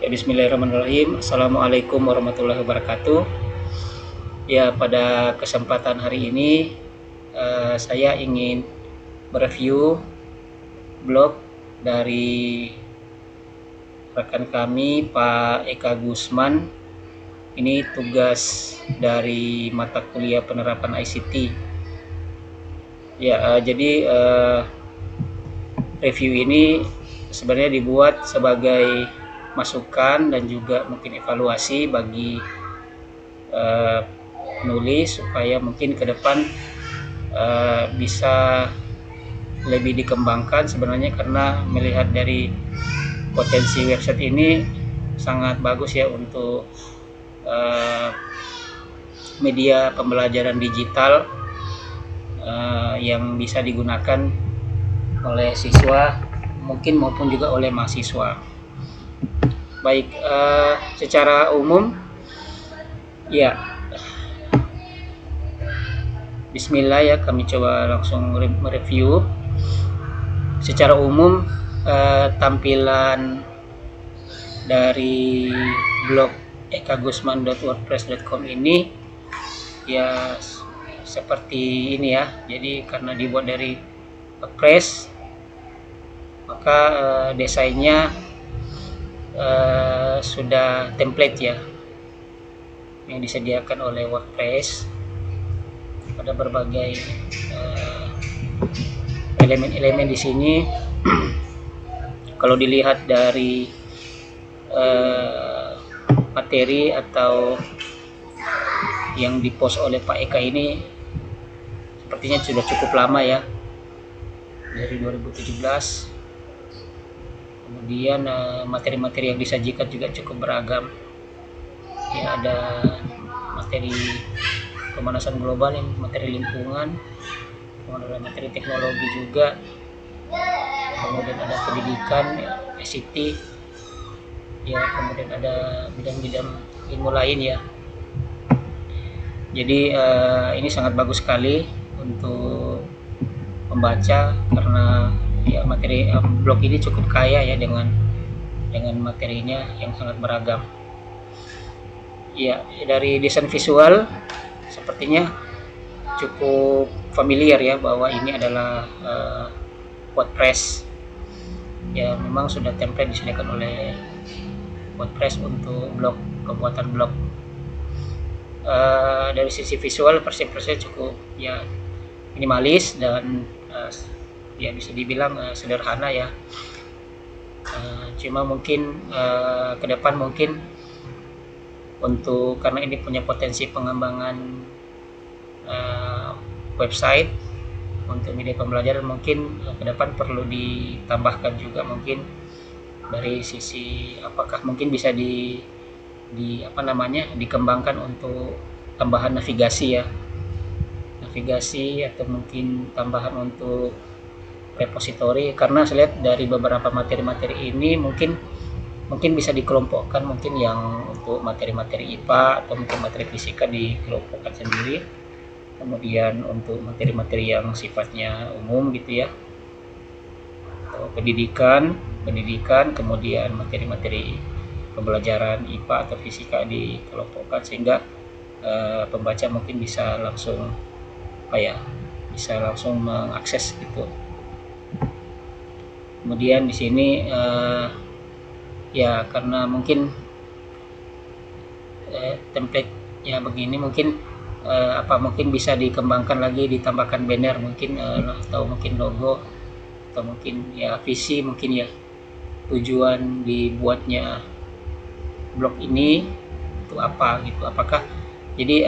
Ya, bismillahirrahmanirrahim. Assalamualaikum warahmatullahi wabarakatuh. Ya, pada kesempatan hari ini saya ingin mereview blog dari rekan kami Pak Eka Gusman. Ini tugas dari mata kuliah penerapan ICT. Ya, jadi review ini sebenarnya dibuat sebagai masukan dan juga mungkin evaluasi bagi penulis supaya mungkin ke depan bisa lebih dikembangkan sebenarnya, karena melihat dari potensi website ini sangat bagus ya untuk media pembelajaran digital yang bisa digunakan oleh siswa mungkin maupun juga oleh mahasiswa. Baik, secara umum ya, bismillah ya, kami coba langsung mereview. Secara umum tampilan dari blog ekagusman.wordpress.com ini ya seperti ini ya. Jadi karena dibuat dari WordPress, maka desainnya sudah template ya, yang disediakan oleh WordPress pada berbagai elemen-elemen di sini. Kalau dilihat dari materi atau yang dipost oleh Pak Eka ini sepertinya sudah cukup lama ya, dari 2017. Kemudian materi-materi yang disajikan juga cukup beragam ya, ada materi pemanasan global, materi lingkungan, kemudian materi teknologi juga, kemudian ada pendidikan, ICT ya, kemudian ada bidang-bidang ilmu lain ya. Jadi ini sangat bagus sekali untuk membaca, karena ya materi blog ini cukup kaya ya dengan materinya yang sangat beragam. Ya, dari desain visual sepertinya cukup familiar ya, bahwa ini adalah WordPress. Ya, memang sudah template disediakan oleh WordPress untuk blog, pembuatan blog. Dari sisi visual persnya cukup ya minimalis dan ya bisa dibilang sederhana ya. Cuma mungkin ke depan mungkin untuk, karena ini punya potensi pengembangan website untuk media pembelajaran, mungkin ke depan perlu ditambahkan juga mungkin dari sisi apakah mungkin bisa dikembangkan untuk tambahan navigasi ya, atau mungkin tambahan untuk repository. Karena saya lihat dari beberapa materi-materi ini mungkin bisa dikelompokkan, mungkin yang untuk materi-materi IPA atau mungkin materi fisika dikelompokkan sendiri, kemudian untuk materi-materi yang sifatnya umum gitu ya, atau pendidikan, kemudian materi-materi pembelajaran IPA atau fisika dikelompokkan, sehingga pembaca mungkin bisa langsung mengakses gitu. Kemudian di sini ya karena mungkin template ya begini, mungkin mungkin bisa dikembangkan lagi, ditambahkan banner mungkin, atau mungkin logo, atau mungkin ya visi mungkin ya, tujuan dibuatnya blog ini itu apa gitu. Apakah jadi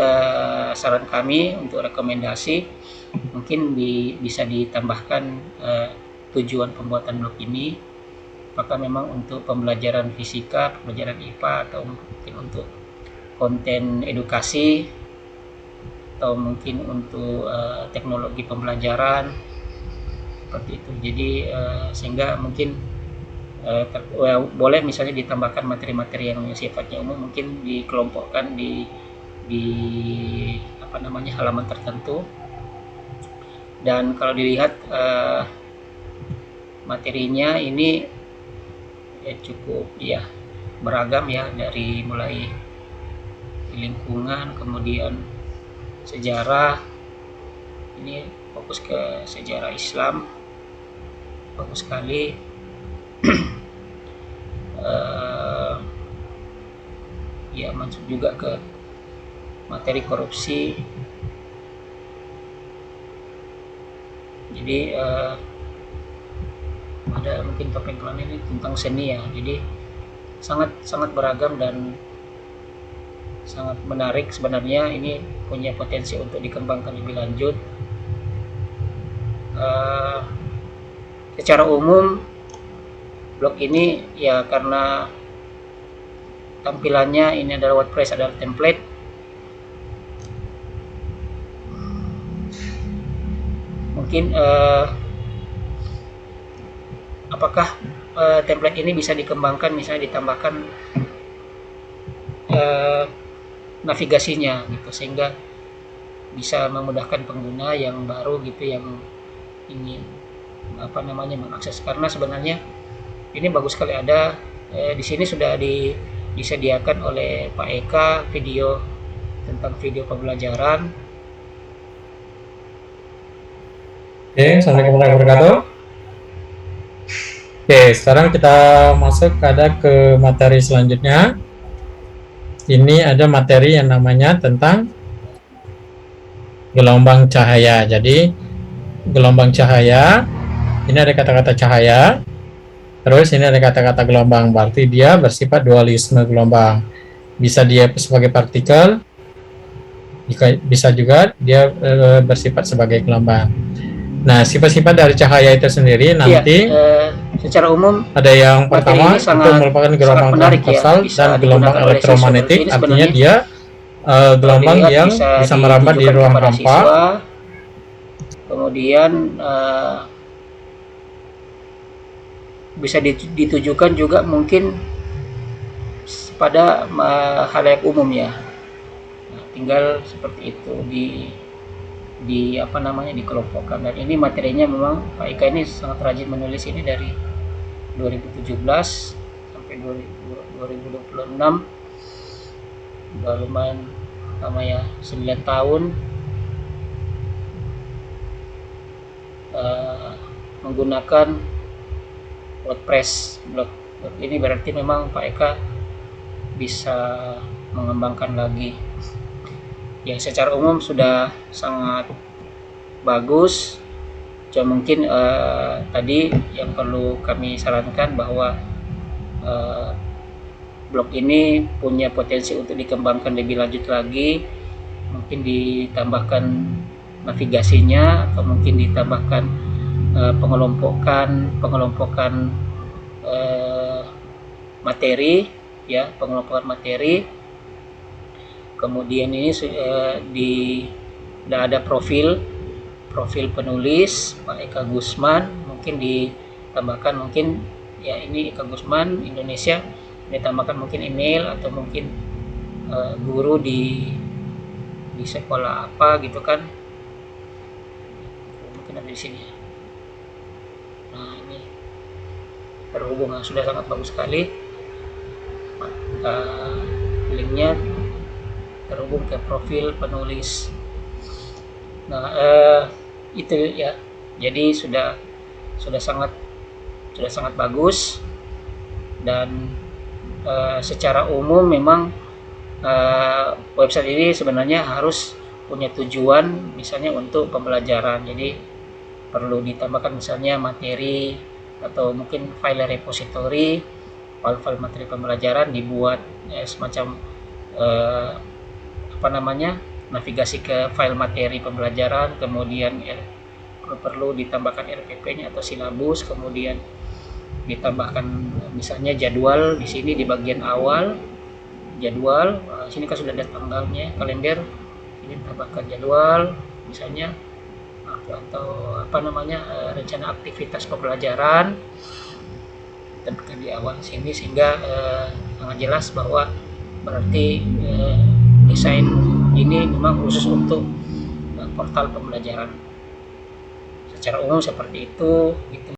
saran kami untuk rekomendasi mungkin bisa ditambahkan tujuan pembuatan blog ini, apakah memang untuk pembelajaran fisika, pembelajaran IPA, atau mungkin untuk konten edukasi, atau mungkin untuk teknologi pembelajaran seperti itu. Jadi sehingga mungkin boleh misalnya ditambahkan materi-materi yang sifatnya umum, mungkin dikelompokkan di halaman tertentu. Dan kalau dilihat materinya ini cukup ya beragam ya, dari mulai lingkungan, kemudian sejarah. Ini fokus ke sejarah Islam, bagus sekali. Ya, masuk juga ke materi korupsi. Jadi ada mungkin topeng kelam ini tentang seni ya, jadi sangat beragam dan sangat menarik. Sebenarnya ini punya potensi untuk dikembangkan lebih lanjut. Secara umum blog ini ya, karena tampilannya ini adalah WordPress, adalah template, mungkin apakah template ini bisa dikembangkan, misalnya ditambahkan navigasinya gitu, sehingga bisa memudahkan pengguna yang baru gitu, yang ingin mengakses. Karena sebenarnya ini bagus sekali. Ada di sini sudah disediakan oleh Pak Eka video tentang video pembelajaran. Oke, assalamualaikum warahmatullahi wabarakatuh. Oke, sekarang kita masuk ke materi selanjutnya. Ini ada materi yang namanya tentang gelombang cahaya. Jadi gelombang cahaya, ini ada kata-kata cahaya, terus ini ada kata-kata gelombang, berarti dia bersifat dualisme gelombang. Bisa dia sebagai partikel, bisa juga dia bersifat sebagai gelombang. Nah, sifat-sifat dari cahaya itu sendiri nanti secara umum ada yang pertama itu merupakan gelombang transversal dan gelombang elektromagnetik, artinya dia gelombang yang bisa merambat di ruang hampa. Kemudian bisa ditujukan juga mungkin pada khalayak umum ya. Nah, tinggal seperti itu dikelompokkan. Dan ini materinya memang Pak Ika ini sangat rajin menulis ini dari 2017 sampai 2026, udah lumayan lama ya, 9 tahun menggunakan WordPress blog. Ini berarti memang Pak Eka bisa mengembangkan lagi. Yang secara umum sudah sangat bagus. Cuma mungkin tadi yang perlu kami sarankan bahwa blog ini punya potensi untuk dikembangkan lebih lanjut lagi. Mungkin ditambahkan navigasinya, atau mungkin ditambahkan pengelompokan materi ya, pengelompokan materi. Kemudian ini sudah ada profil penulis Pak Eka Gusman, mungkin ditambahkan mungkin ya, ini Eka Gusman Indonesia, ditambahkan mungkin email atau mungkin guru di sekolah apa gitu kan, mungkin ada di sini. Nah, ini terhubung, sudah sangat bagus sekali. Linknya terhubung ke profil penulis. Nah, itu ya. Jadi sudah sangat bagus. Dan secara umum memang website ini sebenarnya harus punya tujuan, misalnya untuk pembelajaran. Jadi perlu ditambahkan misalnya materi atau mungkin file repository, file materi pembelajaran, dibuat semacam navigasi ke file materi pembelajaran. Kemudian perlu ditambahkan RPP-nya atau silabus, kemudian ditambahkan misalnya jadwal di sini di bagian awal, jadwal. Sini kan sudah ada tanggalnya, kalender. Ini tambahkan jadwal misalnya, atau rencana aktivitas pembelajaran, tambahkan di awal sini, sehingga sangat jelas bahwa berarti desain ini memang khusus untuk portal pembelajaran. Secara umum seperti itu gitu.